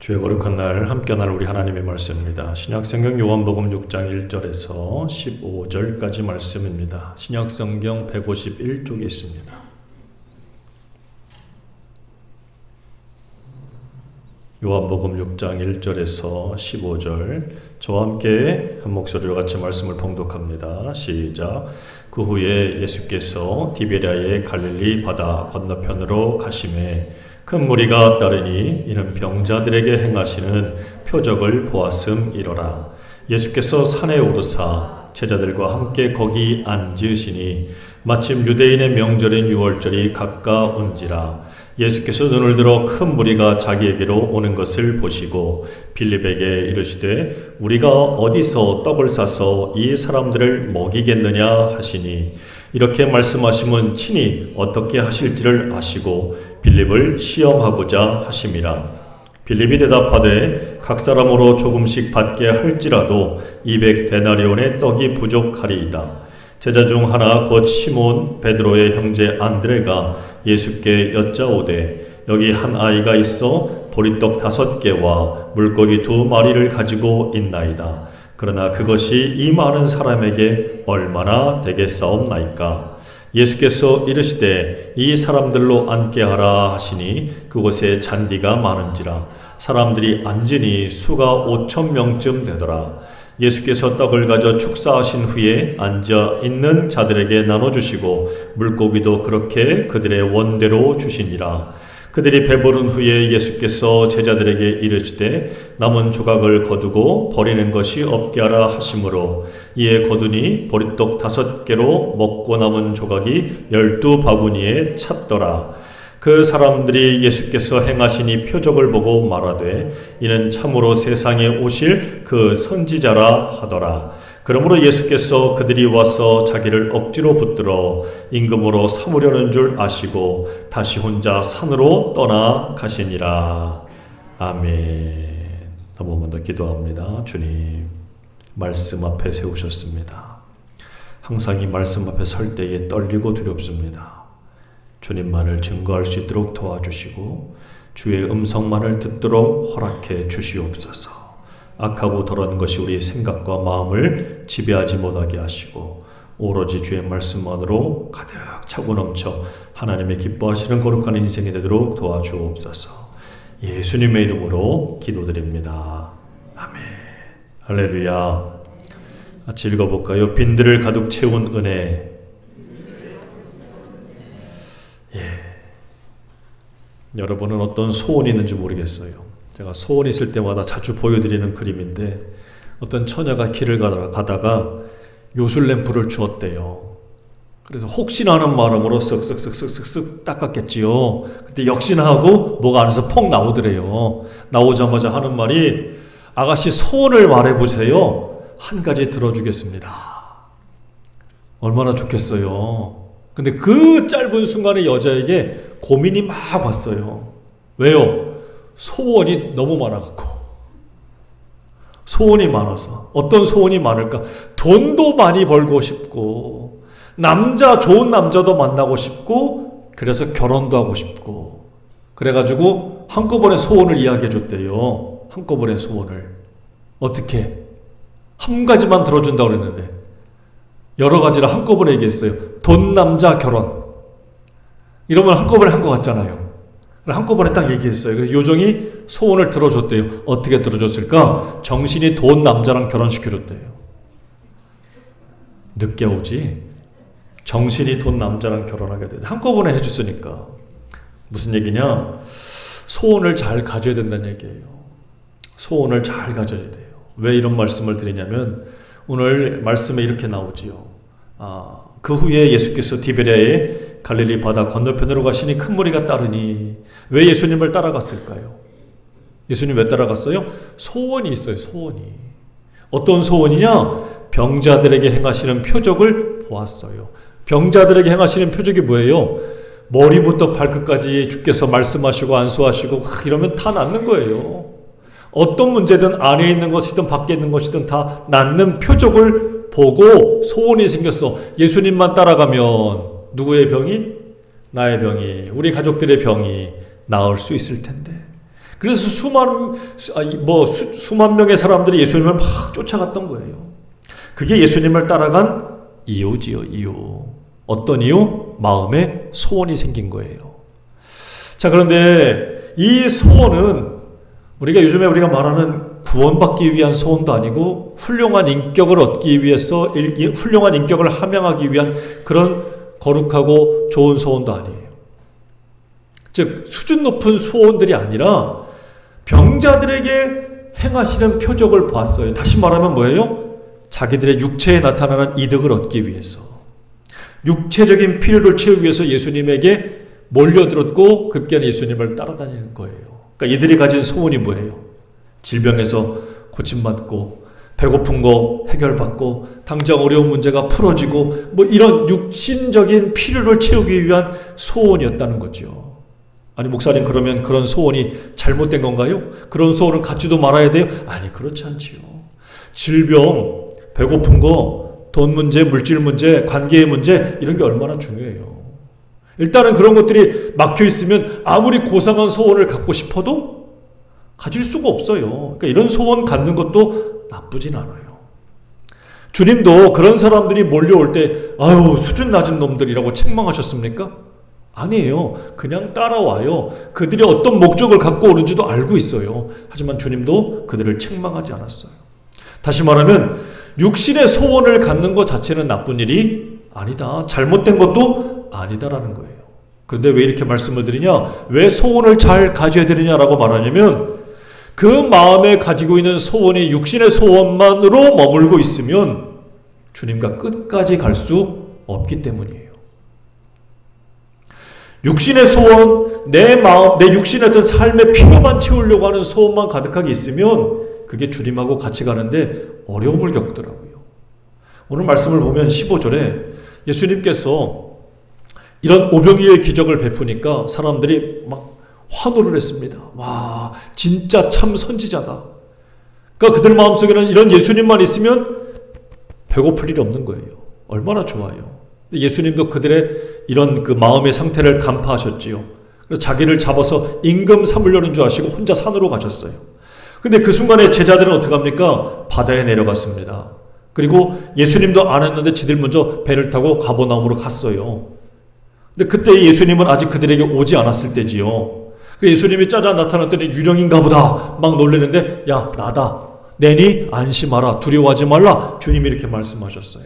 주의 거룩한 날 함께 나눌 우리 하나님의 말씀입니다. 신약성경 요한복음 6장 1절에서 15절까지 말씀입니다. 신약성경 151쪽에 있습니다. 요한복음 6장 1절에서 15절 저와 함께 한 목소리로 같이 말씀을 봉독합니다. 시작. 그 후에 예수께서 디베랴의 갈릴리 바다 건너편으로 가시매 큰 무리가 따르니 이는 병자들에게 행하시는 표적을 보았음이로라. 예수께서 산에 오르사 제자들과 함께 거기 앉으시니 마침 유대인의 명절인 유월절이 가까운지라. 예수께서 눈을 들어 큰 무리가 자기에게로 오는 것을 보시고 빌립에게 이르시되 우리가 어디서 떡을 사서 이 사람들을 먹이겠느냐 하시니 이렇게 말씀하시면 친히 어떻게 하실지를 아시고 빌립을 시험하고자 하심이라. 빌립이 대답하되 각 사람으로 조금씩 받게 할지라도 200데나리온의 떡이 부족하리이다. 제자 중 하나 곧 시몬 베드로의 형제 안드레가 예수께 여짜오되 여기 한 아이가 있어 보리떡 5개와 물고기 2마리를 가지고 있나이다. 그러나 그것이 이 많은 사람에게 얼마나 되겠사옵나이까. 예수께서 이르시되 이 사람들로 앉게 하라 하시니 그곳에 잔디가 많은지라. 사람들이 앉으니 수가 5,000명쯤 되더라. 예수께서 떡을 가져 축사하신 후에 앉아 있는 자들에게 나눠주시고 물고기도 그렇게 그들의 원대로 주시니라. 그들이 배부른 후에 예수께서 제자들에게 이르시되 남은 조각을 거두고 버리는 것이 없게 하라 하시므로 이에 거두니 보리떡 5개로 먹고 남은 조각이 12바구니에 찼더라. 그 사람들이 예수께서 행하신 이 표적을 보고 말하되 이는 참으로 세상에 오실 그 선지자라 하더라. 그러므로 예수께서 그들이 와서 자기를 억지로 붙들어 임금으로 삼으려는 줄 아시고 다시 혼자 산으로 떠나가시니라. 아멘. 한 번만 더 기도합니다. 주님, 말씀 앞에 세우셨습니다. 항상 이 말씀 앞에 설 때에 떨리고 두렵습니다. 주님만을 증거할 수 있도록 도와주시고 주의 음성만을 듣도록 허락해 주시옵소서. 악하고 더러운 것이 우리의 생각과 마음을 지배하지 못하게 하시고 오로지 주의 말씀만으로 가득 차고 넘쳐 하나님의 기뻐하시는 거룩한 인생이 되도록 도와주옵소서. 예수님의 이름으로 기도드립니다. 아멘. 할렐루야. 같이 읽어볼까요? 빈들을 가득 채운 은혜. 여러분은 어떤 소원이 있는지 모르겠어요. 제가 소원 있을 때마다 자주 보여드리는 그림인데 어떤 처녀가 길을 가다가 요술램프를 주었대요. 그래서 혹시나 하는 마음으로 쓱쓱쓱쓱쓱쓱 닦았겠지요. 근데 역시나 하고 뭐가 안에서 펑 나오더래요. 나오자마자 하는 말이 아가씨 소원을 말해보세요. 한 가지 들어주겠습니다. 얼마나 좋겠어요. 근데 그 짧은 순간에 여자에게 고민이 막 왔어요. 왜요? 소원이 너무 많아갖고. 소원이 많아서. 어떤 소원이 많을까? 돈도 많이 벌고 싶고 좋은 남자도 만나고 싶고 그래서 결혼도 하고 싶고 그래가지고 한꺼번에 소원을 이야기해 줬대요. 한꺼번에 소원을. 어떻게? 한 가지만 들어준다고 그랬는데 여러 가지를 한꺼번에 얘기했어요. 돈, 남자, 결혼. 이러면 한꺼번에 한 것 같잖아요. 한꺼번에 딱 얘기했어요. 그래서 요정이 소원을 들어줬대요. 어떻게 들어줬을까? 정신이 돈 남자랑 결혼시켜줬대요. 늦게 오지? 정신이 돈 남자랑 결혼하게 돼. 한꺼번에 해줬으니까. 무슨 얘기냐? 소원을 잘 가져야 된다는 얘기예요. 소원을 잘 가져야 돼요. 왜 이런 말씀을 드리냐면 오늘 말씀에 이렇게 나오지요. 그 후에 예수께서 디베랴의 갈릴리 바다 건너편으로 가시니 큰 무리가 따르니. 왜 예수님을 따라갔을까요? 예수님 왜 따라갔어요? 소원이 있어요. 소원이. 어떤 소원이냐? 병자들에게 행하시는 표적을 보았어요. 병자들에게 행하시는 표적이 뭐예요? 머리부터 발끝까지 주께서 말씀하시고 안수하시고 이러면 다 낫는 거예요. 어떤 문제든 안에 있는 것이든 밖에 있는 것이든 다 낫는 표적을 보고 소원이 생겼어. 예수님만 따라가면 누구의 병이? 나의 병이, 우리 가족들의 병이 나을 수 있을 텐데. 그래서 수만 명의 사람들이 예수님을 막 쫓아갔던 거예요. 그게 예수님을 따라간 이유지요, 이유. 어떤 이유? 마음에 소원이 생긴 거예요. 자, 그런데 이 소원은 요즘에 우리가 말하는 구원받기 위한 소원도 아니고 훌륭한 인격을 얻기 위해서 훌륭한 인격을 함양하기 위한 그런 거룩하고 좋은 소원도 아니에요. 즉 수준 높은 소원들이 아니라 병자들에게 행하시는 표적을 보았어요. 다시 말하면 뭐예요? 자기들의 육체에 나타나는 이득을 얻기 위해서, 육체적인 필요를 채우기 위해서 예수님에게 몰려들었고 급기야는 예수님을 따라다니는 거예요. 그러니까 이들이 가진 소원이 뭐예요? 질병에서 고침받고, 배고픈 거 해결받고, 당장 어려운 문제가 풀어지고, 이런 육신적인 필요를 채우기 위한 소원이었다는 거죠. 아니, 목사님, 그러면 그런 소원이 잘못된 건가요? 그런 소원은 갖지도 말아야 돼요? 아니, 그렇지 않지요. 질병, 배고픈 거, 돈 문제, 물질 문제, 관계의 문제, 이런 게 얼마나 중요해요. 일단은 그런 것들이 막혀 있으면 아무리 고상한 소원을 갖고 싶어도 가질 수가 없어요. 그러니까 이런 소원 갖는 것도 나쁘진 않아요. 주님도 그런 사람들이 몰려올 때 아유, 수준 낮은 놈들이라고 책망하셨습니까? 아니에요. 그냥 따라와요. 그들이 어떤 목적을 갖고 오는지도 알고 있어요. 하지만 주님도 그들을 책망하지 않았어요. 다시 말하면 육신의 소원을 갖는 것 자체는 나쁜 일이 아니다. 잘못된 것도 아니다라는 거예요. 그런데 왜 이렇게 말씀을 드리냐? 왜 소원을 잘 가져야 되느냐라고 말하냐면 그 마음에 가지고 있는 소원이 육신의 소원만으로 머물고 있으면 주님과 끝까지 갈 수 없기 때문이에요. 육신의 소원, 내 마음, 내 육신의 어떤 삶의 필요만 채우려고 하는 소원만 가득하게 있으면 그게 주님하고 같이 가는데 어려움을 겪더라고요. 오늘 말씀을 보면 15절에 예수님께서 이런 오병이어의 기적을 베푸니까 사람들이 막 환호를 했습니다. 와, 진짜 참 선지자다. 그러니까 그들 마음속에는 이런 예수님만 있으면 배고플 일이 없는 거예요. 얼마나 좋아요. 예수님도 그들의 이런 그 마음의 상태를 간파하셨지요. 그래서 자기를 잡아서 임금 삼으려는 줄 아시고 혼자 산으로 가셨어요. 근데 그 순간에 제자들은 어떻게 합니까? 바다에 내려갔습니다. 그리고 예수님도 안 했는데 지들 먼저 배를 타고 가버나움으로 갔어요. 근데 그때 예수님은 아직 그들에게 오지 않았을 때지요. 예수님이 짜잔 나타났더니 유령인가 보다 막 놀라는데 야, 나다. 내니 안심하라. 두려워하지 말라. 주님이 이렇게 말씀하셨어요.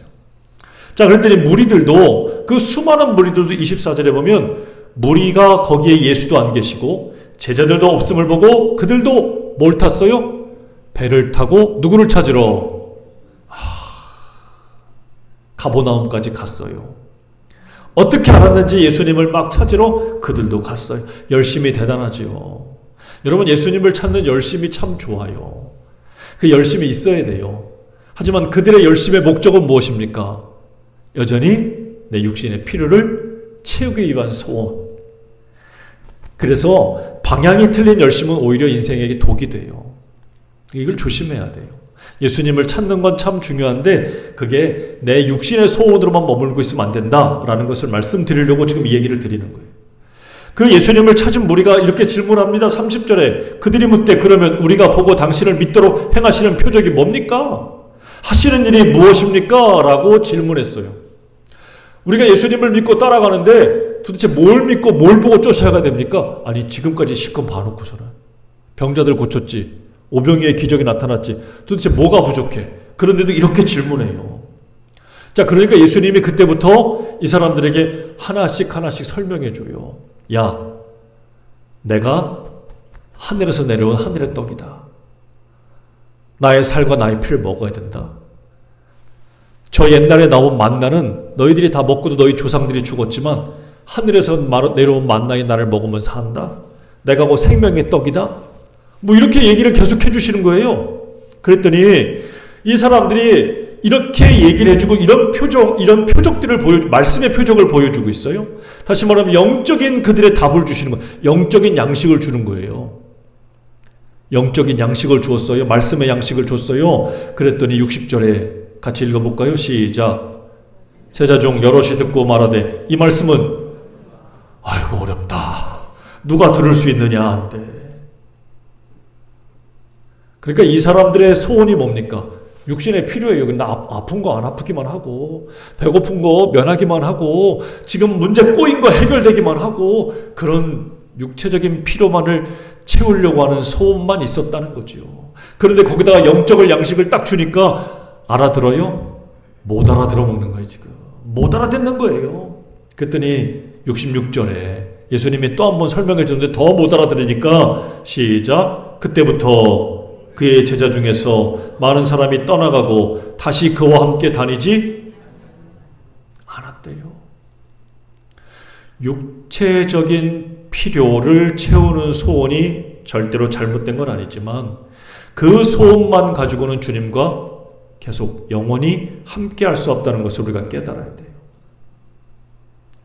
자, 그랬더니 무리들도, 그 수많은 무리들도 24절에 보면 무리가 거기에 예수도 안 계시고 제자들도 없음을 보고 그들도 뭘 탔어요? 배를 타고 누구를 찾으러? 가버나움까지 갔어요. 어떻게 알았는지 예수님을 막 찾으러 그들도 갔어요. 열심이 대단하지요. 여러분, 예수님을 찾는 열심이 참 좋아요. 그 열심이 있어야 돼요. 하지만 그들의 열심의 목적은 무엇입니까? 여전히 내 육신의 필요를 채우기 위한 소원. 그래서 방향이 틀린 열심은 오히려 인생에게 독이 돼요. 이걸 조심해야 돼요. 예수님을 찾는 건 참 중요한데 그게 내 육신의 소원으로만 머물고 있으면 안 된다라는 것을 말씀드리려고 지금 이 얘기를 드리는 거예요. 그 예수님을 찾은 무리가 이렇게 질문합니다. 30절에 그들이 묻되 그러면 우리가 보고 당신을 믿도록 행하시는 표적이 뭡니까? 하시는 일이 무엇입니까? 라고 질문했어요. 우리가 예수님을 믿고 따라가는데 도대체 뭘 믿고 뭘 보고 쫓아가야 됩니까? 아니, 지금까지 실컷 봐놓고서는 병자들 고쳤지, 오병이어의 기적이 나타났지, 도대체 뭐가 부족해? 그런데도 이렇게 질문해요. 자, 그러니까 예수님이 그때부터 이 사람들에게 하나씩 하나씩 설명해줘요. 야, 내가 하늘에서 내려온 하늘의 떡이다. 나의 살과 나의 피를 먹어야 된다. 저 옛날에 나온 만나는 너희들이 다 먹고도 너희 조상들이 죽었지만 하늘에서 내려온 만나의 나를 먹으면 산다. 내가 곧 생명의 떡이다. 뭐 이렇게 얘기를 계속 해주시는 거예요. 그랬더니 이 사람들이 이렇게 얘기를 해주고 이런 표적들을 말씀의 표적을 보여주고 있어요. 다시 말하면 영적인 그들의 답을 주시는 거예요. 영적인 양식을 주는 거예요. 영적인 양식을 주었어요. 말씀의 양식을 줬어요. 그랬더니 60절에 같이 읽어볼까요? 시작. 제자 중 여럿이 듣고 말하되 이 말씀은 아이고 어렵다. 누가 들을 수 있느냐 한데. 그러니까 이 사람들의 소원이 뭡니까? 육신의 필요예요. 근데 아픈 거 안 아프기만 하고, 배고픈 거 면하기만 하고, 지금 문제 꼬인 거 해결되기만 하고, 그런 육체적인 필요만을 채우려고 하는 소원만 있었다는 거죠. 그런데 거기다가 영적을 양식을 딱 주니까 알아들어요? 못 알아들어 먹는 거예요, 지금. 못 알아듣는 거예요. 그랬더니 66절에 예수님이 또 한 번 설명해 줬는데 더 못 알아들으니까 시작. 그때부터 그의 제자 중에서 많은 사람이 떠나가고 다시 그와 함께 다니지 않았대요. 육체적인 필요를 채우는 소원이 절대로 잘못된 건 아니지만 그 소원만 가지고는 주님과 계속 영원히 함께 할 수 없다는 것을 우리가 깨달아야 돼요.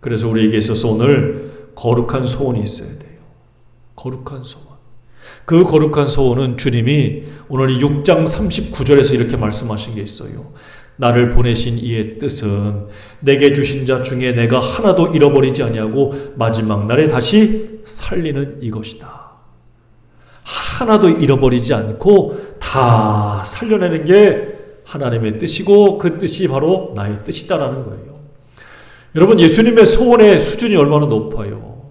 그래서 우리에게 있어서 오늘 거룩한 소원이 있어야 돼요. 거룩한 소원. 그 거룩한 소원은 주님이 오늘 6장 39절에서 이렇게 말씀하신 게 있어요. 나를 보내신 이의 뜻은 내게 주신 자 중에 내가 하나도 잃어버리지 아니하고 마지막 날에 다시 살리는 이것이다. 하나도 잃어버리지 않고 다 살려내는 게 하나님의 뜻이고 그 뜻이 바로 나의 뜻이다라는 거예요. 여러분, 예수님의 소원의 수준이 얼마나 높아요.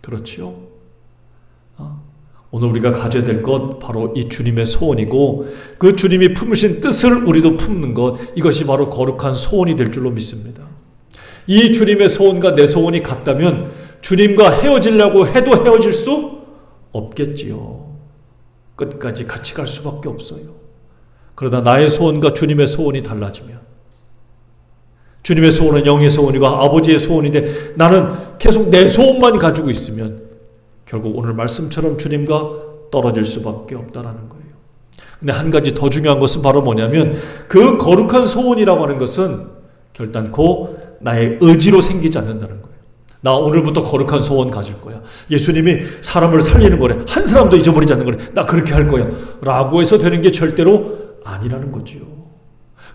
그렇죠? 오늘 우리가 가져야 될 것 바로 이 주님의 소원이고 그 주님이 품으신 뜻을 우리도 품는 것, 이것이 바로 거룩한 소원이 될 줄로 믿습니다. 이 주님의 소원과 내 소원이 같다면 주님과 헤어지려고 해도 헤어질 수 없겠지요. 끝까지 같이 갈 수밖에 없어요. 그러나 나의 소원과 주님의 소원이 달라지면, 주님의 소원은 영의 소원이고 아버지의 소원인데 나는 계속 내 소원만 가지고 있으면 결국 오늘 말씀처럼 주님과 떨어질 수밖에 없다는 거예요. 근데 한 가지 더 중요한 것은 바로 뭐냐면 그 거룩한 소원이라고 하는 것은 결단코 나의 의지로 생기지 않는다는 거예요. 나 오늘부터 거룩한 소원 가질 거야. 예수님이 사람을 살리는 거래. 한 사람도 잊어버리지 않는 거래. 나 그렇게 할 거야. 라고 해서 되는 게 절대로 아니라는 거죠.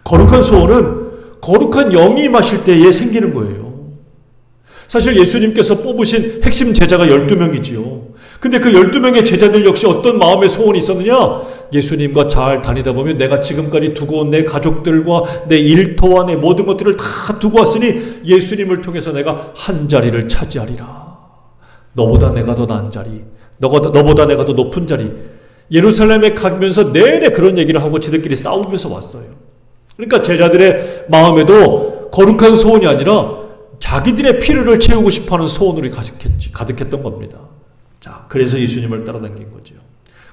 거룩한 소원은 거룩한 영이 임하실 때에 생기는 거예요. 사실 예수님께서 뽑으신 핵심 제자가 12명이지요. 근데 그 12명의 제자들 역시 어떤 마음의 소원이 있었느냐? 예수님과 잘 다니다 보면 내가 지금까지 두고 온 내 가족들과 내 일터와 내 모든 것들을 다 두고 왔으니 예수님을 통해서 내가 한 자리를 차지하리라. 너보다 내가 더 나은 자리, 너보다 내가 더 높은 자리. 예루살렘에 가면서 내내 그런 얘기를 하고 지들끼리 싸우면서 왔어요. 그러니까 제자들의 마음에도 거룩한 소원이 아니라 자기들의 필요를 채우고 싶어하는 소원으로 가득했던 겁니다. 자, 그래서 예수님을 따라다닌 거죠.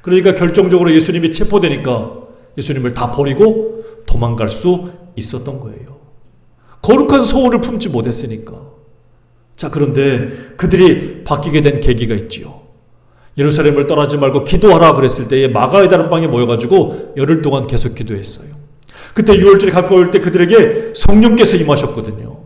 그러니까 결정적으로 예수님이 체포되니까 예수님을 다 버리고 도망갈 수 있었던 거예요. 거룩한 소원을 품지 못했으니까. 자, 그런데 그들이 바뀌게 된 계기가 있지요. 예루살렘을 떠나지 말고 기도하라 그랬을 때에 마가의 다락방에 모여가지고 열흘 동안 계속 기도했어요. 그때 6월절이 가까울 때 그들에게 성령께서 임하셨거든요.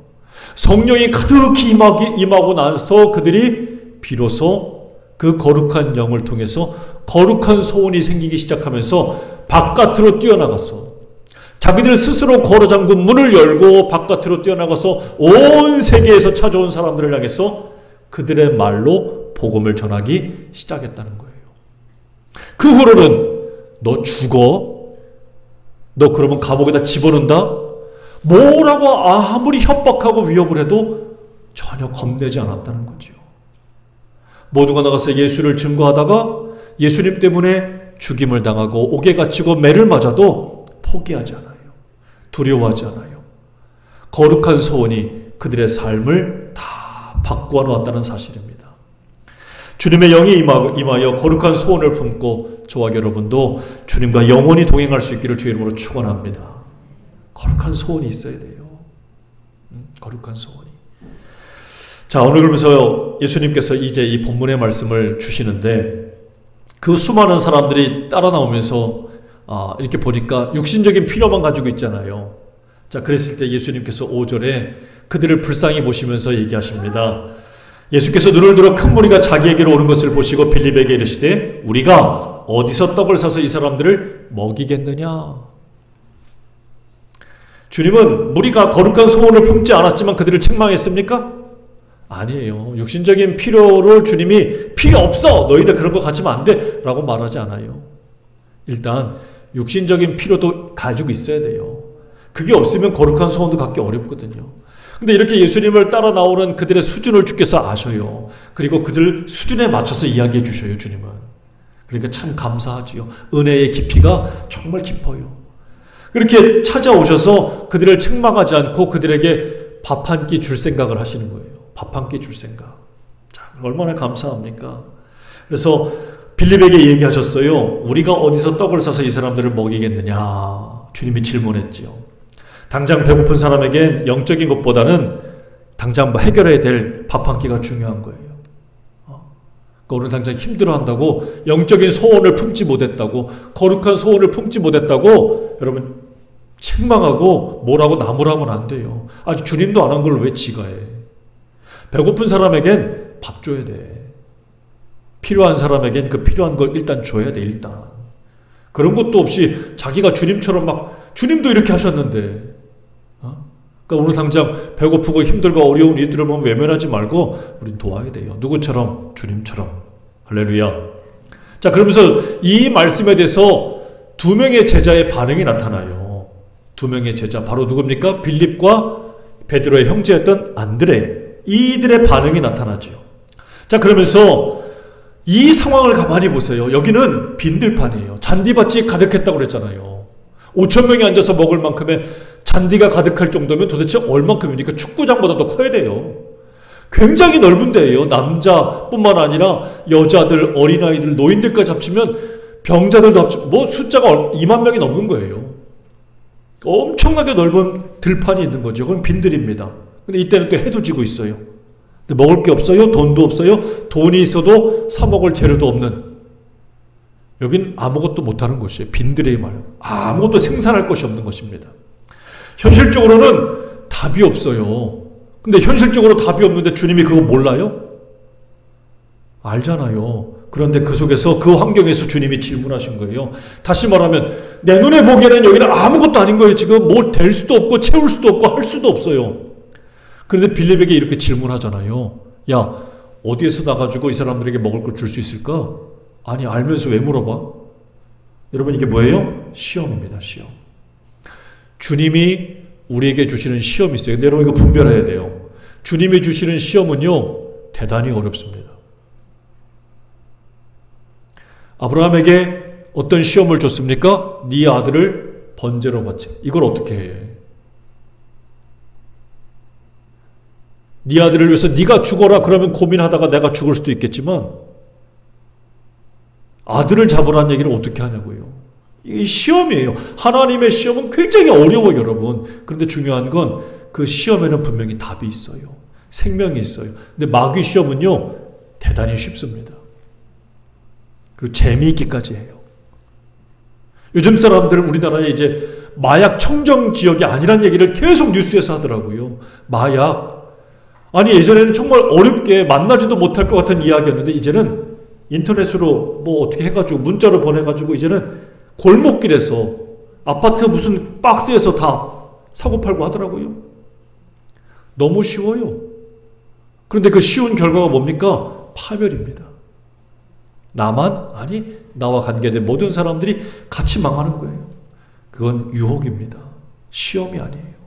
성령이 가득히 임하고 나서 그들이 비로소 그 거룩한 영을 통해서 거룩한 소원이 생기기 시작하면서 바깥으로 뛰어나가서 자기들 스스로 걸어 잠근 문을 열고 바깥으로 뛰어나가서 온 세계에서 찾아온 사람들을 향해서 그들의 말로 복음을 전하기 시작했다는 거예요. 그 후로는 너 죽어? 너 그러면 감옥에다 집어넣는다? 뭐라고 아무리 협박하고 위협을 해도 전혀 겁내지 않았다는 거죠. 모두가 나가서 예수를 증거하다가 예수님 때문에 죽임을 당하고 옥에 갇히고 매를 맞아도 포기하지 않아요. 두려워하지 않아요. 거룩한 소원이 그들의 삶을 다 바꾸어 놓았다는 사실입니다. 주님의 영이 임하여 거룩한 소원을 품고 저와 여러분도 주님과 영원히 동행할 수 있기를 주의 이름으로 축원합니다. 거룩한 소원이 있어야 돼요. 거룩한 소원이. 자, 오늘 그러면서 예수님께서 이제 이 본문의 말씀을 주시는데 그 수많은 사람들이 따라 나오면서 이렇게 보니까 육신적인 필요만 가지고 있잖아요. 자, 그랬을 때 예수님께서 5절에 그들을 불쌍히 보시면서 얘기하십니다. 예수께서 눈을 들어 큰 무리가 자기에게로 오는 것을 보시고 빌립에게 이르시되 우리가 어디서 떡을 사서 이 사람들을 먹이겠느냐? 주님은 무리가 거룩한 소원을 품지 않았지만 그들을 책망했습니까? 아니에요. 육신적인 필요를 주님이 필요 없어! 너희들 그런 거 가지면 안 돼! 라고 말하지 않아요. 일단 육신적인 필요도 가지고 있어야 돼요. 그게 없으면 거룩한 소원도 갖기 어렵거든요. 근데 이렇게 예수님을 따라 나오는 그들의 수준을 주께서 아셔요. 그리고 그들 수준에 맞춰서 이야기해 주셔요, 주님은. 그러니까 참 감사하지요. 은혜의 깊이가 정말 깊어요. 그렇게 찾아오셔서 그들을 책망하지 않고 그들에게 밥 한 끼 줄 생각을 하시는 거예요. 밥 한 끼 줄 생각. 자, 얼마나 감사합니까? 그래서 빌립에게 얘기하셨어요. 우리가 어디서 떡을 사서 이 사람들을 먹이겠느냐. 주님이 질문했지요. 당장 배고픈 사람에겐 영적인 것보다는 당장 해결해야 될 밥 한 끼가 중요한 거예요. 그러니까 오늘 당장 힘들어한다고 영적인 소원을 품지 못했다고 거룩한 소원을 품지 못했다고 여러분 책망하고 뭐라고 나무라면 안 돼요. 아직 주님도 안 한 걸 왜 지가 해. 배고픈 사람에겐 밥 줘야 돼. 필요한 사람에겐 그 필요한 걸 일단 줘야 돼. 일단. 그런 것도 없이 자기가 주님처럼 막 주님도 이렇게 하셨는데 그러니까 오늘 당장 배고프고 힘들고 어려운 이들을 보면 외면하지 말고 우린 도와야 돼요. 누구처럼? 주님처럼. 할렐루야. 자, 그러면서 이 말씀에 대해서 두 명의 제자의 반응이 나타나요. 두 명의 제자 바로 누굽니까? 빌립과 베드로의 형제였던 안드레. 이들의 반응이 나타나죠. 자, 그러면서 이 상황을 가만히 보세요. 여기는 빈들판이에요. 잔디밭이 가득했다고 그랬잖아요. 5,000명이 앉아서 먹을 만큼의 잔디가 가득할 정도면 도대체 얼만큼입니까? 축구장보다 더 커야 돼요. 굉장히 넓은 데예요. 남자뿐만 아니라 여자들, 어린아이들, 노인들까지 합치면 병자들도 합치면 뭐 숫자가 2만 명이 넘는 거예요. 엄청나게 넓은 들판이 있는 거죠. 그건 빈들입니다. 근데 이때는 또 해도 지고 있어요. 근데 먹을 게 없어요. 돈도 없어요. 돈이 있어도 사 먹을 재료도 없는. 여긴 아무것도 못하는 곳이에요. 빈들의 말. 아무것도 생산할 것이 없는 것입니다. 현실적으로는 답이 없어요. 근데 현실적으로 답이 없는데 주님이 그거 몰라요? 알잖아요. 그런데 그 속에서 그 환경에서 주님이 질문하신 거예요. 다시 말하면 내 눈에 보기에는 여기는 아무것도 아닌 거예요. 지금 뭘 될 수도 없고 채울 수도 없고 할 수도 없어요. 그런데 빌립에게 이렇게 질문하잖아요. 야, 어디에서 나가지고 이 사람들에게 먹을 걸 줄 수 있을까? 아니, 알면서 왜 물어봐? 여러분, 이게 뭐예요? 시험입니다. 시험. 주님이 우리에게 주시는 시험이 있어요. 근데 여러분, 이거 분별해야 돼요. 주님이 주시는 시험은요, 대단히 어렵습니다. 아브라함에게 어떤 시험을 줬습니까? 네 아들을 번제로 바치. 이걸 어떻게 해? 네 아들을 위해서 네가 죽어라 그러면 고민하다가 내가 죽을 수도 있겠지만 아들을 잡으라는 얘기를 어떻게 하냐고요. 이게 시험이에요. 하나님의 시험은 굉장히 어려워요, 여러분. 그런데 중요한 건 그 시험에는 분명히 답이 있어요. 생명이 있어요. 근데 마귀 시험은요, 대단히 쉽습니다. 그리고 재미있기까지 해요. 요즘 사람들은 우리나라에 이제 마약 청정 지역이 아니란 얘기를 계속 뉴스에서 하더라고요. 마약. 아니, 예전에는 정말 어렵게 만나지도 못할 것 같은 이야기였는데 이제는 인터넷으로 뭐 어떻게 해가지고 문자로 보내가지고 이제는 골목길에서 아파트 무슨 박스에서 다 사고팔고 하더라고요. 너무 쉬워요. 그런데 그 쉬운 결과가 뭡니까? 파멸입니다. 나만? 아니, 나와 관계된 모든 사람들이 같이 망하는 거예요. 그건 유혹입니다. 시험이 아니에요.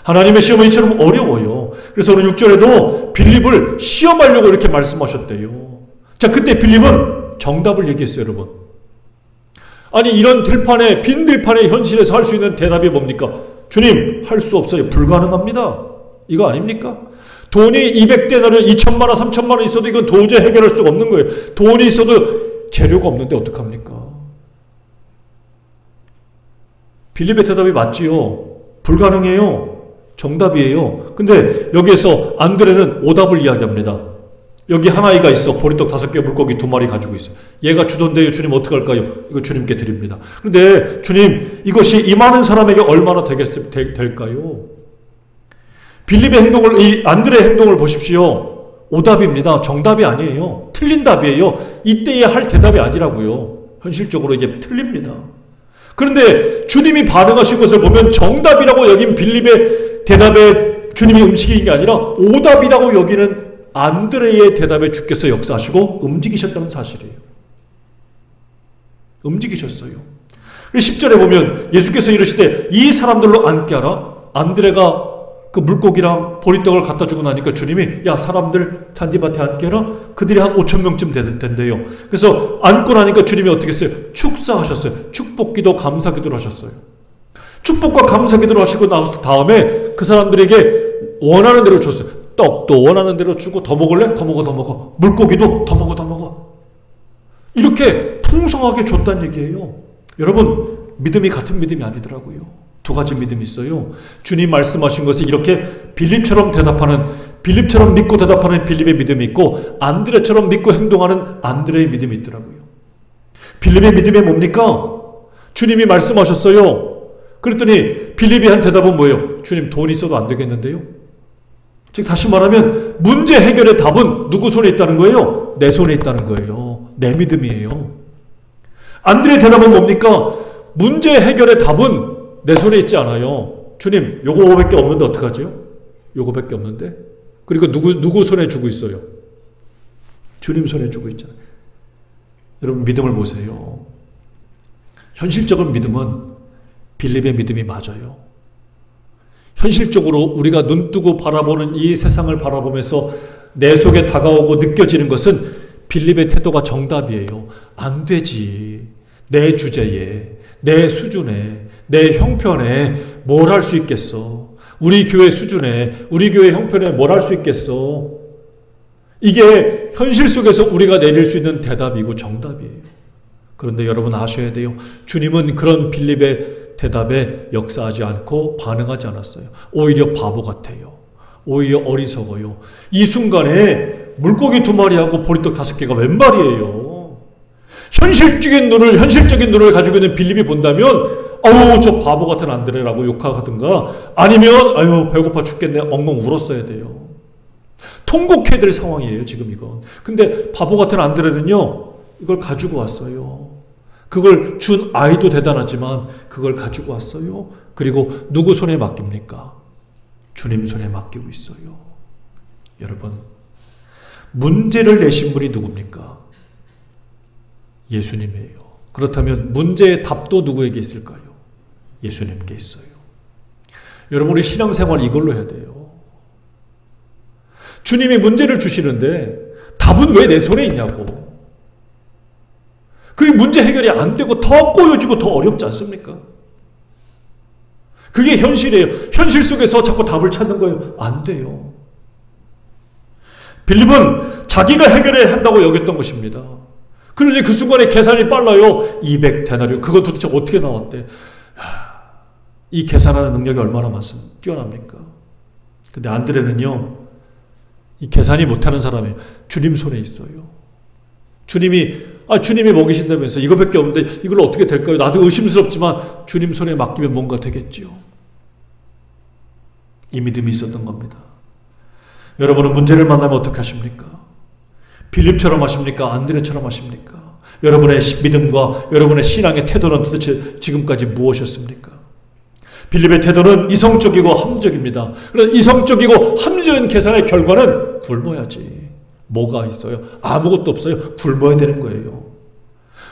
하나님의 시험은 이처럼 어려워요. 그래서 오늘 6절에도 빌립을 시험하려고 이렇게 말씀하셨대요. 자, 그때 빌립은 정답을 얘기했어요, 여러분. 아니, 이런 들판에, 빈 들판의 현실에서 할 수 있는 대답이 뭡니까? 주님, 할 수 없어요. 불가능합니다. 이거 아닙니까? 돈이 200데나리, 2천만 원, 3천만 원 있어도 이건 도저히 해결할 수가 없는 거예요. 돈이 있어도 재료가 없는데 어떡합니까? 빌립의 대답이 맞지요. 불가능해요. 정답이에요. 근데 여기에서 안드레는 오답을 이야기합니다. 여기 한 아이가 있어. 보리떡 5개, 물고기 2마리 가지고 있어. 얘가 주던데요. 주님 어떡할까요? 이거 주님께 드립니다. 그런데 주님, 이것이 이 많은 사람에게 얼마나 될까요? 빌립의 행동을, 이 안드레의 행동을 보십시오. 오답입니다. 정답이 아니에요. 틀린 답이에요. 이때에 할 대답이 아니라고요. 현실적으로 이게 틀립니다. 그런데 주님이 반응하신 것을 보면 정답이라고 여긴 빌립의 대답에 주님이 움직이는 게 아니라 오답이라고 여기는 안드레의 대답에 주께서 역사하시고 움직이셨다는 사실이에요. 움직이셨어요. 10절에 보면 예수께서 이르시되 이 사람들로 앉게 하라. 안드레가 그 물고기랑 보리떡을 갖다 주고 나니까 주님이 야 사람들 잔디밭에 앉게 해라. 그들이 한 5,000명쯤 된대요. 그래서 앉고 나니까 주님이 어떻게 했어요? 축사하셨어요. 축복기도 감사기도를 하셨어요. 축복과 감사기도를 하시고 나서 다음에 그 사람들에게 원하는 대로 줬어요. 떡도 원하는 대로 주고 더 먹을래? 더 먹어 더 먹어. 물고기도 더 먹어 더 먹어. 이렇게 풍성하게 줬다는 얘기예요. 여러분 믿음이 같은 믿음이 아니더라고요. 두 가지 믿음이 있어요. 주님 말씀하신 것에 이렇게 빌립처럼 믿고 대답하는 빌립의 믿음이 있고 안드레처럼 믿고 행동하는 안드레의 믿음이 있더라고요. 빌립의 믿음이 뭡니까? 주님이 말씀하셨어요. 그랬더니 빌립이 한 대답은 뭐예요? 주님 돈 있어도 안 되겠는데요? 즉 다시 말하면 문제 해결의 답은 누구 손에 있다는 거예요? 내 손에 있다는 거예요. 내 믿음이에요. 안드레의 대답은 뭡니까? 문제 해결의 답은 내 손에 있지 않아요. 주님 요거밖에 없는데 어떡하죠? 요거밖에 없는데? 그리고 누구 손에 주고 있어요? 주님 손에 주고 있잖아요. 여러분 믿음을 보세요. 현실적인 믿음은 빌립의 믿음이 맞아요. 현실적으로 우리가 눈뜨고 바라보는 이 세상을 바라보면서 내 속에 다가오고 느껴지는 것은 빌립의 태도가 정답이에요. 안 되지. 내 주제에, 내 수준에, 내 형편에 뭘 할 수 있겠어. 우리 교회 수준에, 우리 교회 형편에 뭘 할 수 있겠어. 이게 현실 속에서 우리가 내릴 수 있는 대답이고 정답이에요. 그런데 여러분 아셔야 돼요. 주님은 그런 빌립의 대답에 역사하지 않고 반응하지 않았어요. 오히려 바보 같아요. 오히려 어리석어요. 이 순간에 물고기 2마리하고 보리떡 5개가 웬 말이에요. 현실적인 눈을 가지고 있는 빌립이 본다면 아우 저 바보 같은 안드레라고 욕하든가 아니면 아유 배고파 죽겠네 엉엉 울었어야 돼요. 통곡해야 될 상황이에요 지금 이건. 근데 바보 같은 안드레는요 이걸 가지고 왔어요. 그걸 준 아이도 대단하지만 그걸 가지고 왔어요. 그리고 누구 손에 맡깁니까? 주님 손에 맡기고 있어요. 여러분 문제를 내신 분이 누굽니까? 예수님이에요. 그렇다면 문제의 답도 누구에게 있을까요? 예수님께 있어요. 여러분 우리 신앙생활 이걸로 해야 돼요. 주님이 문제를 주시는데 답은 왜 내 손에 있냐고. 그리고 문제 해결이 안 되고 더 꼬여지고 더 어렵지 않습니까? 그게 현실이에요. 현실 속에서 자꾸 답을 찾는 거예요. 안 돼요. 빌립은 자기가 해결해야 한다고 여겼던 것입니다. 그런데 그 순간에 계산이 빨라요. 200데나리온. 그거 도대체 어떻게 나왔대? 이 계산하는 능력이 얼마나 뛰어납니까? 근데 안드레는요. 이 계산이 못하는 사람이에요. 주님 손에 있어요. 주님이 먹이신다면서 이거밖에 없는데 이걸 어떻게 될까요? 나도 의심스럽지만 주님 손에 맡기면 뭔가 되겠지요. 이 믿음이 있었던 겁니다. 여러분은 문제를 만나면 어떻게 하십니까? 빌립처럼 하십니까? 안드레처럼 하십니까? 여러분의 믿음과 여러분의 신앙의 태도는 도대체 지금까지 무엇이었습니까? 빌립의 태도는 이성적이고 합리적입니다. 그래서 이성적이고 합리적인 계산의 결과는 굶어야지. 뭐가 있어요? 아무것도 없어요. 굶어야 되는 거예요.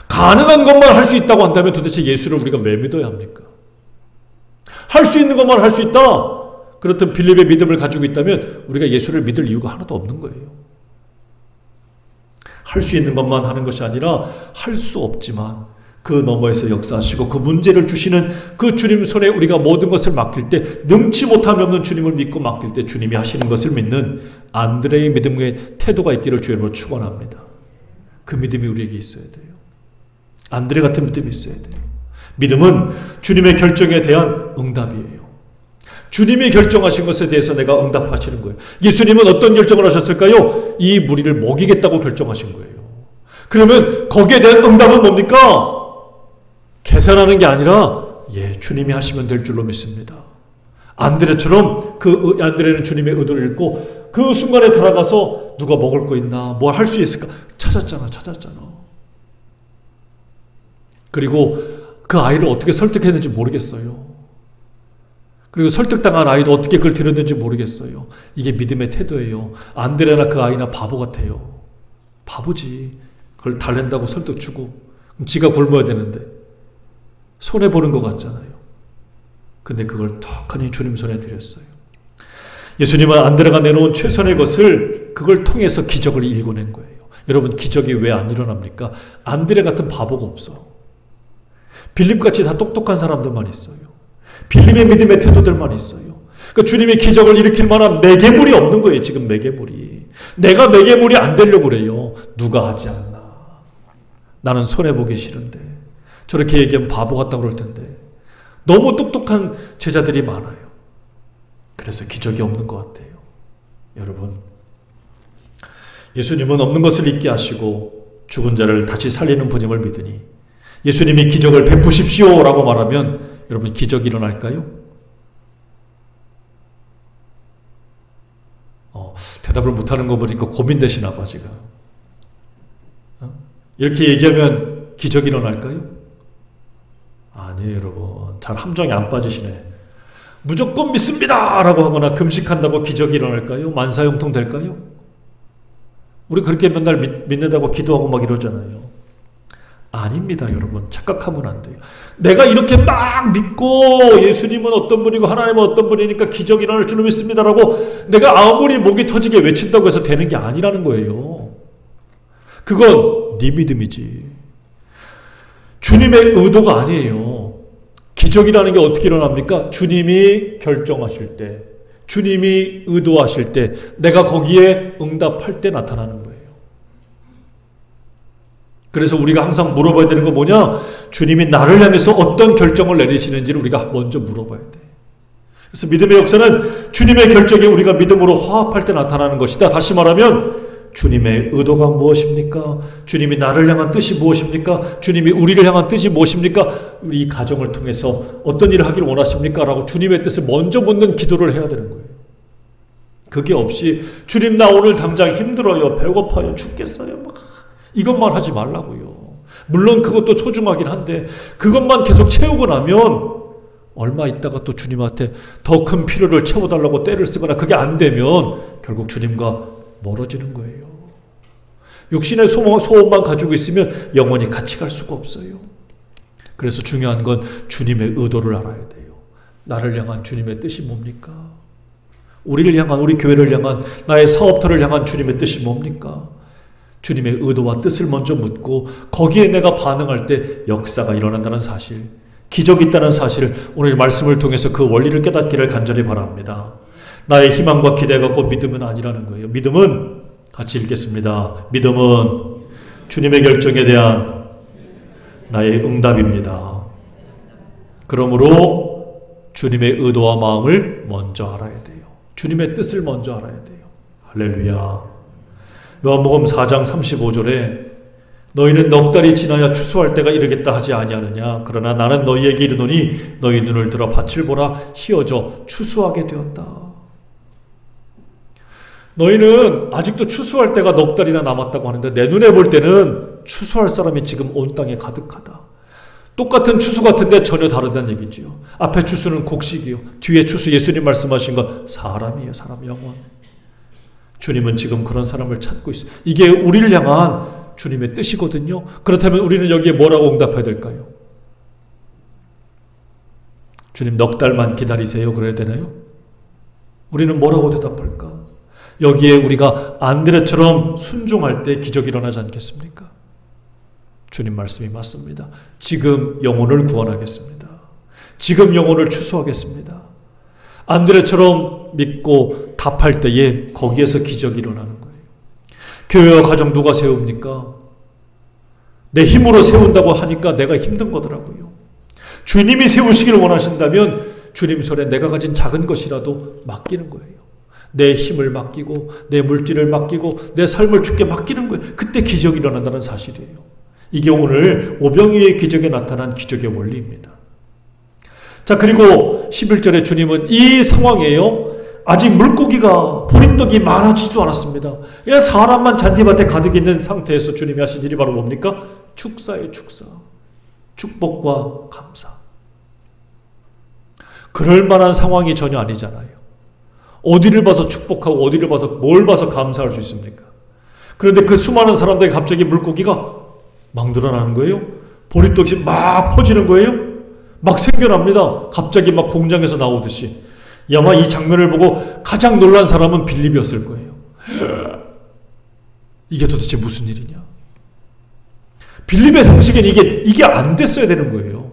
가능한 것만 할 수 있다고 한다면 도대체 예수를 우리가 왜 믿어야 합니까? 할 수 있는 것만 할 수 있다. 그렇던 빌립의 믿음을 가지고 있다면 우리가 예수를 믿을 이유가 하나도 없는 거예요. 할 수 있는 것만 하는 것이 아니라 할 수 없지만 그 너머에서 역사하시고 그 문제를 주시는 그 주님 손에 우리가 모든 것을 맡길 때 능치 못함이 없는 주님을 믿고 맡길 때 주님이 하시는 것을 믿는 안드레의 믿음의 태도가 있기를 주님으로 축원합니다. 그 믿음이 우리에게 있어야 돼요. 안드레 같은 믿음이 있어야 돼요. 믿음은 주님의 결정에 대한 응답이에요. 주님이 결정하신 것에 대해서 내가 응답하시는 거예요. 예수님은 어떤 결정을 하셨을까요? 이 무리를 먹이겠다고 결정하신 거예요. 그러면 거기에 대한 응답은 뭡니까? 계산하는 게 아니라 주님이 하시면 될 줄로 믿습니다. 안드레처럼 안드레는 주님의 의도를 읽고 그 순간에 들어가서 누가 먹을 거 있나 뭘 할 수 있을까 찾았잖아. 그리고 그 아이를 어떻게 설득했는지 모르겠어요. 그리고 설득당한 아이도 어떻게 그걸 들었는지 모르겠어요. 이게 믿음의 태도예요. 안드레나 그 아이나 바보 같아요. 바보지. 그걸 달랜다고 설득 주고 지가 굶어야 되는데 손해보는 것 같잖아요. 근데 그걸 턱하니 주님 손에 드렸어요. 예수님은 안드레가 내놓은 최선의 것을 그걸 통해서 기적을 일궈낸 거예요. 여러분, 기적이 왜 안 일어납니까? 안드레 같은 바보가 없어. 빌립같이 다 똑똑한 사람들만 있어요. 빌립의 믿음의 태도들만 있어요. 그러니까 주님이 기적을 일으킬 만한 매개물이 없는 거예요. 지금 매개물이. 내가 매개물이 안 되려고 그래요. 누가 하지 않나. 나는 손해보기 싫은데. 저렇게 얘기하면 바보 같다고 그럴 텐데. 너무 똑똑한 제자들이 많아요. 그래서 기적이 없는 것 같아요. 여러분, 예수님은 없는 것을 있게 하시고 죽은 자를 다시 살리는 분임을 믿으니 예수님이 기적을 베푸십시오 라고 말하면 여러분, 기적이 일어날까요? 대답을 못하는 거 보니까 고민되시나 봐 지금. 이렇게 얘기하면 기적이 일어날까요? 아니에요 여러분. 잘 함정에 안 빠지시네. 무조건 믿습니다 라고 하거나 금식한다고 기적이 일어날까요? 만사형통 될까요? 우리 그렇게 맨날 믿는다고 기도하고 막 이러잖아요. 아닙니다 여러분. 착각하면 안 돼요. 내가 이렇게 막 믿고 예수님은 어떤 분이고 하나님은 어떤 분이니까 기적이 일어날 줄 믿습니다라고 내가 아무리 목이 터지게 외친다고 해서 되는 게 아니라는 거예요. 그건 네 믿음이지. 주님의 의도가 아니에요. 기적이라는 게 어떻게 일어납니까? 주님이 결정하실 때, 주님이 의도하실 때, 내가 거기에 응답할 때 나타나는 거예요. 그래서 우리가 항상 물어봐야 되는 거 뭐냐? 주님이 나를 향해서 어떤 결정을 내리시는지를 우리가 먼저 물어봐야 돼. 그래서 믿음의 역사는 주님의 결정이 우리가 믿음으로 화합할 때 나타나는 것이다. 다시 말하면 주님의 의도가 무엇입니까? 주님이 나를 향한 뜻이 무엇입니까? 주님이 우리를 향한 뜻이 무엇입니까? 우리 이 가정을 통해서 어떤 일을 하기를 원하십니까? 라고 주님의 뜻을 먼저 묻는 기도를 해야 되는 거예요. 그게 없이 주님 나 오늘 당장 힘들어요. 배고파요. 죽겠어요. 막 이것만 하지 말라고요. 물론 그것도 소중하긴 한데 그것만 계속 채우고 나면 얼마 있다가 또 주님한테 더 큰 필요를 채워달라고 떼를 쓰거나 그게 안 되면 결국 주님과 멀어지는 거예요. 육신의 소원만 가지고 있으면 영원히 같이 갈 수가 없어요. 그래서 중요한 건 주님의 의도를 알아야 돼요. 나를 향한 주님의 뜻이 뭡니까? 우리를 향한, 우리 교회를 향한, 나의 사업터를 향한 주님의 뜻이 뭡니까? 주님의 의도와 뜻을 먼저 묻고 거기에 내가 반응할 때 역사가 일어난다는 사실, 기적이 있다는 사실을 오늘 말씀을 통해서 그 원리를 깨닫기를 간절히 바랍니다. 나의 희망과 기대가 곧 믿음은 아니라는 거예요. 믿음은 같이 읽겠습니다. 믿음은 주님의 결정에 대한 나의 응답입니다. 그러므로 주님의 의도와 마음을 먼저 알아야 돼요. 주님의 뜻을 먼저 알아야 돼요. 할렐루야. 요한복음 4장 35절에 너희는 넉 달이 지나야 추수할 때가 이르겠다 하지 아니하느냐. 그러나 나는 너희에게 이르노니 너희 눈을 들어 밭을 보라. 희어져 추수하게 되었다. 너희는 아직도 추수할 때가 넉 달이나 남았다고 하는데 내 눈에 볼 때는 추수할 사람이 지금 온 땅에 가득하다. 똑같은 추수 같은데 전혀 다르다는 얘기지요. 앞에 추수는 곡식이요. 뒤에 추수 예수님 말씀하신 건 사람이에요. 사람 영혼. 주님은 지금 그런 사람을 찾고 있어요. 이게 우리를 향한 주님의 뜻이거든요. 그렇다면 우리는 여기에 뭐라고 응답해야 될까요? 주님 넉 달만 기다리세요. 그래야 되나요? 우리는 뭐라고 대답할까? 여기에 우리가 안드레처럼 순종할 때 기적이 일어나지 않겠습니까? 주님 말씀이 맞습니다. 지금 영혼을 구원하겠습니다. 지금 영혼을 추수하겠습니다. 안드레처럼 믿고 답할 때에 거기에서 기적이 일어나는 거예요. 교회와 가정 누가 세웁니까? 내 힘으로 세운다고 하니까 내가 힘든 거더라고요. 주님이 세우시기를 원하신다면 주님 손에 내가 가진 작은 것이라도 맡기는 거예요. 내 힘을 맡기고 내 물질을 맡기고 내 삶을 주께 맡기는 거예요. 그때 기적이 일어난다는 사실이에요. 이게 오늘 오병이의 기적에 나타난 기적의 원리입니다. 자, 그리고 11절에 주님은 이 상황이에요. 아직 물고기가 보리떡이 많아지지도 않았습니다. 그냥 사람만 잔디밭에 가득 있는 상태에서 주님이 하신 일이 바로 뭡니까? 축사예요. 축사. 축복과 감사. 그럴 만한 상황이 전혀 아니잖아요. 어디를 봐서 축복하고 어디를 봐서 뭘 봐서 감사할 수 있습니까? 그런데 그 수많은 사람들이 갑자기 물고기가 막 늘어나는 거예요. 보리떡이 막 퍼지는 거예요. 막 생겨납니다. 갑자기 막 공장에서 나오듯이. 아마 이 장면을 보고 가장 놀란 사람은 빌립이었을 거예요. 이게 도대체 무슨 일이냐. 빌립의 상식엔 이게 안 됐어야 되는 거예요.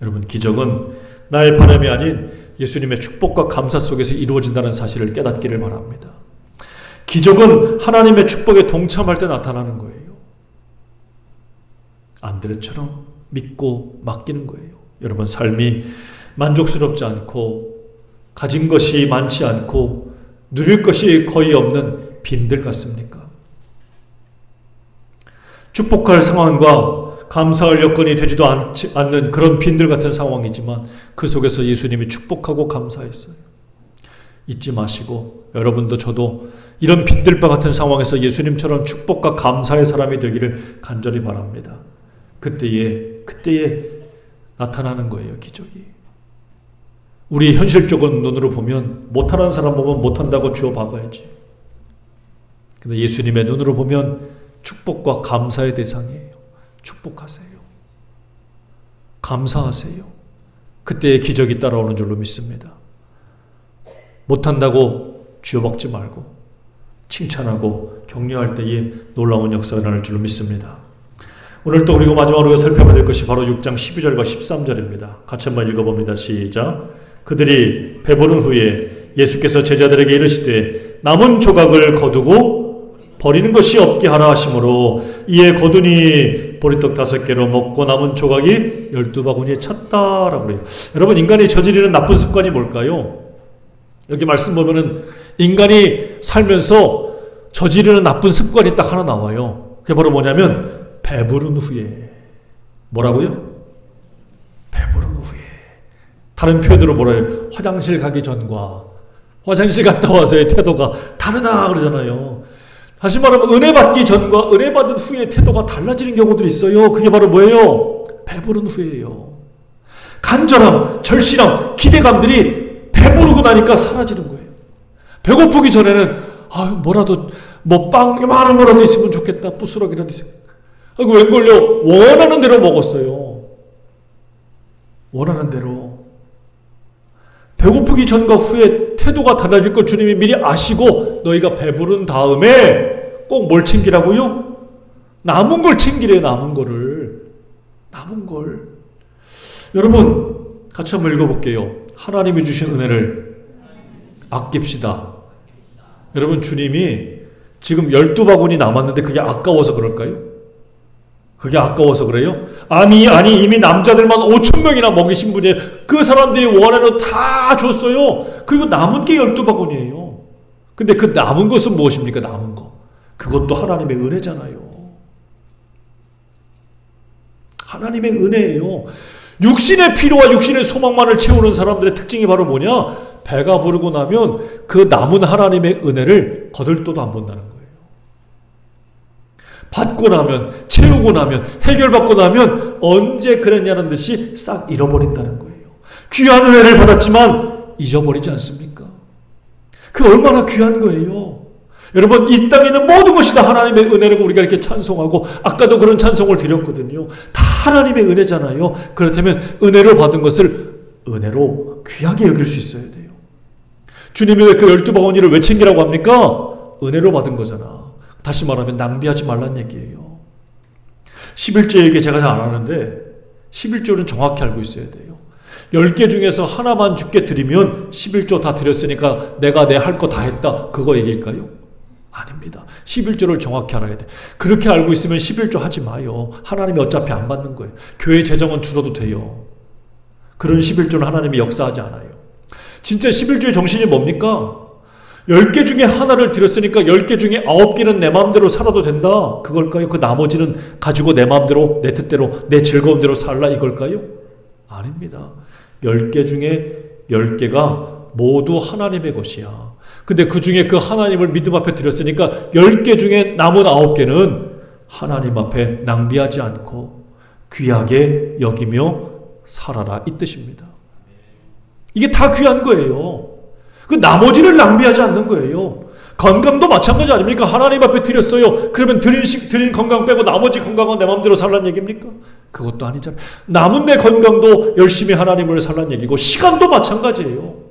여러분, 기적은 나의 바람이 아닌 예수님의 축복과 감사 속에서 이루어진다는 사실을 깨닫기를 바랍니다. 기적은 하나님의 축복에 동참할 때 나타나는 거예요. 안드레처럼 믿고 맡기는 거예요. 여러분, 삶이 만족스럽지 않고 가진 것이 많지 않고 누릴 것이 거의 없는 빈들 같습니까? 축복할 상황과 감사할 여건이 되지도 않는 그런 빈들 같은 상황이지만 그 속에서 예수님이 축복하고 감사했어요. 잊지 마시고 여러분도 저도 이런 빈들바 같은 상황에서 예수님처럼 축복과 감사의 사람이 되기를 간절히 바랍니다. 그때에 나타나는 거예요, 기적이. 우리 현실적인 눈으로 보면 못하는 사람 보면 못한다고 주워 박아야지. 근데 예수님의 눈으로 보면 축복과 감사의 대상이에요. 축복하세요. 감사하세요. 그때의 기적이 따라오는 줄로 믿습니다. 못한다고 쥐어박지 말고 칭찬하고 격려할 때에 놀라운 역사가 일어날 줄로 믿습니다. 오늘 또 그리고 마지막으로 살펴봐야 될 것이 바로 6장 12절과 13절입니다. 같이 한번 읽어봅니다. 시작. 그들이 배부른 후에 예수께서 제자들에게 이르시되 남은 조각을 거두고 버리는 것이 없게 하라 하심으로 이에 거두니 보리떡 5개로 먹고 남은 조각이 12바구니에 찼다라고 그래요. 여러분, 인간이 저지르는 나쁜 습관이 뭘까요? 여기 말씀 보면은 인간이 살면서 저지르는 나쁜 습관이 딱 하나 나와요. 그게 바로 뭐냐면 배부른 후에. 뭐라고요? 배부른 후에. 다른 표현으로 뭐라 해요? 화장실 가기 전과 화장실 갔다 와서의 태도가 다르다 그러잖아요. 다시 말하면 은혜 받기 전과 은혜 받은 후의 태도가 달라지는 경우들이 있어요. 그게 바로 뭐예요? 배부른 후에요. 간절함, 절실함, 기대감들이 배부르고 나니까 사라지는 거예요. 배고프기 전에는 뭐라도 빵 요만한 거라도 있으면 좋겠다. 부스러기라도 있으면. 웬걸요? 원하는 대로 먹었어요. 원하는 대로. 배고프기 전과 후에 태도가 달라질 걸 주님이 미리 아시고 너희가 배부른 다음에 꼭 뭘 챙기라고요? 남은 걸 챙기래요. 남은 거를. 남은 걸. 여러분, 같이 한번 읽어볼게요. 하나님이 주신 은혜를 아낍시다. 여러분, 주님이 지금 12바구니 남았는데 그게 아까워서 그럴까요? 그게 아까워서 그래요? 아니 이미 남자들만 5,000명이나 먹이신 분이에요. 그 사람들이 원하는 다 줬어요. 그리고 남은 게 12바구니예요. 근데 그 남은 것은 무엇입니까? 남은 거. 그것도 하나님의 은혜잖아요. 하나님의 은혜예요. 육신의 필요와 육신의 소망만을 채우는 사람들의 특징이 바로 뭐냐? 배가 부르고 나면 그 남은 하나님의 은혜를 거들떠도 안 본다는 거예요. 받고 나면, 채우고 나면, 해결받고 나면 언제 그랬냐는 듯이 싹 잃어버린다는 거예요. 귀한 은혜를 받았지만 잊어버리지 않습니까? 그 얼마나 귀한 거예요. 여러분, 이 땅에 있는 모든 것이 다 하나님의 은혜라고 우리가 이렇게 찬송하고 아까도 그런 찬송을 드렸거든요. 다 하나님의 은혜잖아요. 그렇다면 은혜로 받은 것을 은혜로 귀하게 여길 수 있어야 돼요. 주님이 왜 그 12바구니를 왜 챙기라고 합니까? 은혜로 받은 거잖아. 다시 말하면 낭비하지 말란 얘기예요. 11조 얘기 제가 잘 안 하는데 11조는 정확히 알고 있어야 돼요. 10개 중에서 하나만 주께 드리면 11조 다 드렸으니까 내가 내 할 거 다 했다. 그거 얘기일까요? 아닙니다. 11조를 정확히 알아야 돼. 그렇게 알고 있으면 11조 하지 마요. 하나님이 어차피 안 받는 거예요. 교회 재정은 줄어도 돼요. 그런 11조는 하나님이 역사하지 않아요. 진짜 11조의 정신이 뭡니까? 10개 중에 하나를 드렸으니까 10개 중에 9개는 내 마음대로 살아도 된다. 그걸까요? 그 나머지는 가지고 내 마음대로, 내 뜻대로, 내 즐거움대로 살라 이걸까요? 아닙니다. 10개 중에 10개가 모두 하나님의 것이야. 근데 그 중에 그 하나님을 믿음 앞에 드렸으니까 10개 중에 남은 9개는 하나님 앞에 낭비하지 않고 귀하게 여기며 살아라 이 뜻입니다. 이게 다 귀한 거예요. 그 나머지를 낭비하지 않는 거예요. 건강도 마찬가지 아닙니까? 하나님 앞에 드렸어요. 그러면 드린 건강 빼고 나머지 건강은 내 마음대로 살란 얘기입니까? 그것도 아니잖아요. 남은 내 건강도 열심히 하나님을 살란 얘기고, 시간도 마찬가지예요.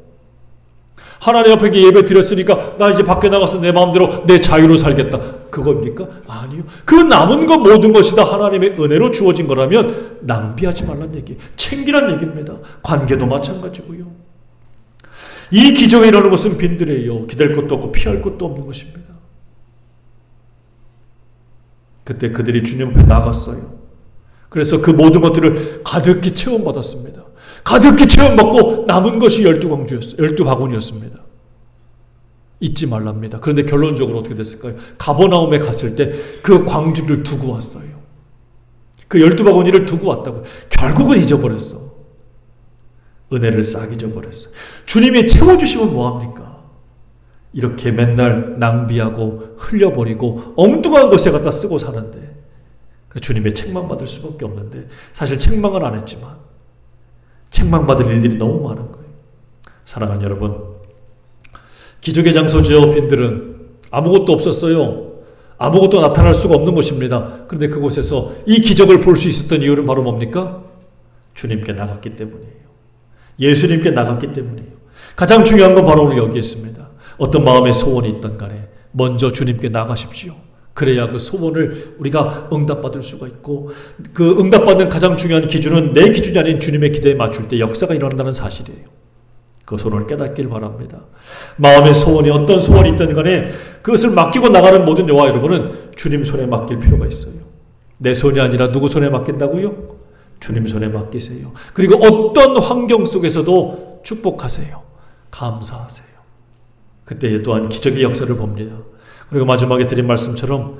하나님 앞에 예배 드렸으니까 나 이제 밖에 나가서 내 마음대로 내 자유로 살겠다. 그겁니까? 아니요. 그 남은 것 모든 것이 다 하나님의 은혜로 주어진 거라면 낭비하지 말란 얘기, 챙기란 얘기입니다. 관계도 마찬가지고요. 이 기적이 일어나는 것은 빈들이에요. 기댈 것도 없고 피할 것도 없는 것입니다. 그때 그들이 주님 앞에 나갔어요. 그래서 그 모든 것들을 가득히 체험받았습니다. 가득히 체험받고 남은 것이 12바구니였습니다. 잊지 말랍니다. 그런데 결론적으로 어떻게 됐을까요? 가버나움에 갔을 때 그 광주를 두고 왔어요. 그 12바구니를 두고 왔다고. 결국은 잊어버렸어. 은혜를 싹 잊어버렸어. 주님이 채워주시면 뭐합니까? 이렇게 맨날 낭비하고 흘려버리고 엉뚱한 곳에 갖다 쓰고 사는데, 주님의 책망받을 수밖에 없는데, 사실 책망은 안 했지만 책망받을 일들이 너무 많은 거예요. 사랑하는 여러분, 기적의 장소죠. 빈들은 아무것도 없었어요. 아무것도 나타날 수가 없는 곳입니다. 그런데 그곳에서 이 기적을 볼 수 있었던 이유는 바로 뭡니까? 주님께 나갔기 때문이에요. 예수님께 나갔기 때문이에요. 가장 중요한 건 바로 오늘 여기 있습니다. 어떤 마음의 소원이 있던 간에 먼저 주님께 나가십시오. 그래야 그 소원을 우리가 응답받을 수가 있고, 그 응답받는 가장 중요한 기준은 내 기준이 아닌 주님의 기대에 맞출 때 역사가 일어난다는 사실이에요. 그 소원을 깨닫길 바랍니다. 마음의 소원이 어떤 소원이 있든 간에 그것을 맡기고 나가는 모든 여호와 여러분은 주님 손에 맡길 필요가 있어요. 내 손이 아니라 누구 손에 맡긴다고요? 주님 손에 맡기세요. 그리고 어떤 환경 속에서도 축복하세요. 감사하세요. 그때 또한 기적의 역사를 봅니다. 그리고 마지막에 드린 말씀처럼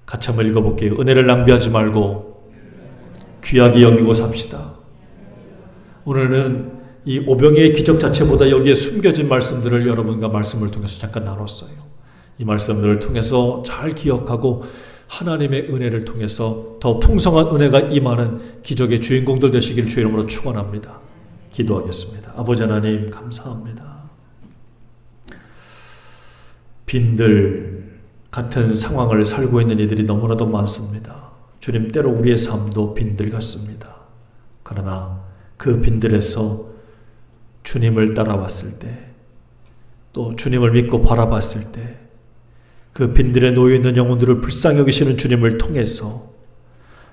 같이 한번 읽어볼게요. 은혜를 낭비하지 말고 귀하게 여기고 삽시다. 오늘은 이 오병이의 기적 자체보다 여기에 숨겨진 말씀들을 여러분과 말씀을 통해서 잠깐 나눴어요. 이 말씀들을 통해서 잘 기억하고 하나님의 은혜를 통해서 더 풍성한 은혜가 임하는 기적의 주인공들 되시길 주의 이름으로 축원합니다. 기도하겠습니다. 아버지 하나님 감사합니다. 빈들 같은 상황을 살고 있는 이들이 너무나도 많습니다. 주님, 때로 우리의 삶도 빈들 같습니다. 그러나 그 빈들에서 주님을 따라왔을 때, 또 주님을 믿고 바라봤을 때, 그 빈들에 놓여있는 영혼들을 불쌍히 여기시는 주님을 통해서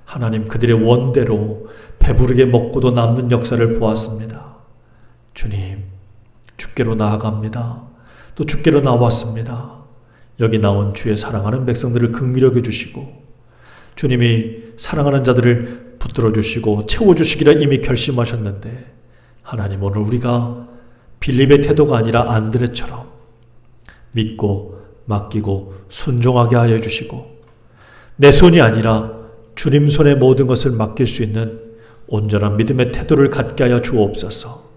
하나님 그들의 원대로 배부르게 먹고도 남는 역사를 보았습니다. 주님, 주께로 나아갑니다. 또 주께로 나왔습니다. 여기 나온 주의 사랑하는 백성들을 긍휼히 여겨주시고, 주님이 사랑하는 자들을 붙들어 주시고 채워주시기라 이미 결심하셨는데, 하나님 오늘 우리가 빌립의 태도가 아니라 안드레처럼 믿고 맡기고 순종하게 하여 주시고, 내 손이 아니라 주님 손에 모든 것을 맡길 수 있는 온전한 믿음의 태도를 갖게 하여 주옵소서.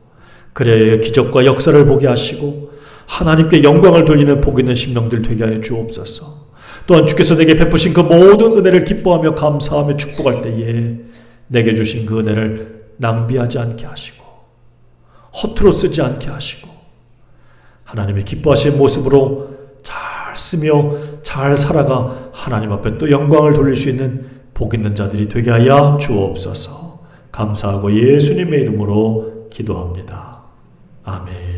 그래야 기적과 역사를 보게 하시고 하나님께 영광을 돌리는 복 있는 심령들 되게 하여 주옵소서. 또한 주께서 내게 베푸신 그 모든 은혜를 기뻐하며 감사하며 축복할 때에 내게 주신 그 은혜를 낭비하지 않게 하시고 허투루 쓰지 않게 하시고 하나님의 기뻐하시는 모습으로 잘 쓰며 잘 살아가 하나님 앞에 또 영광을 돌릴 수 있는 복 있는 자들이 되게 하여 주옵소서. 감사하고 예수님의 이름으로 기도합니다. 아멘.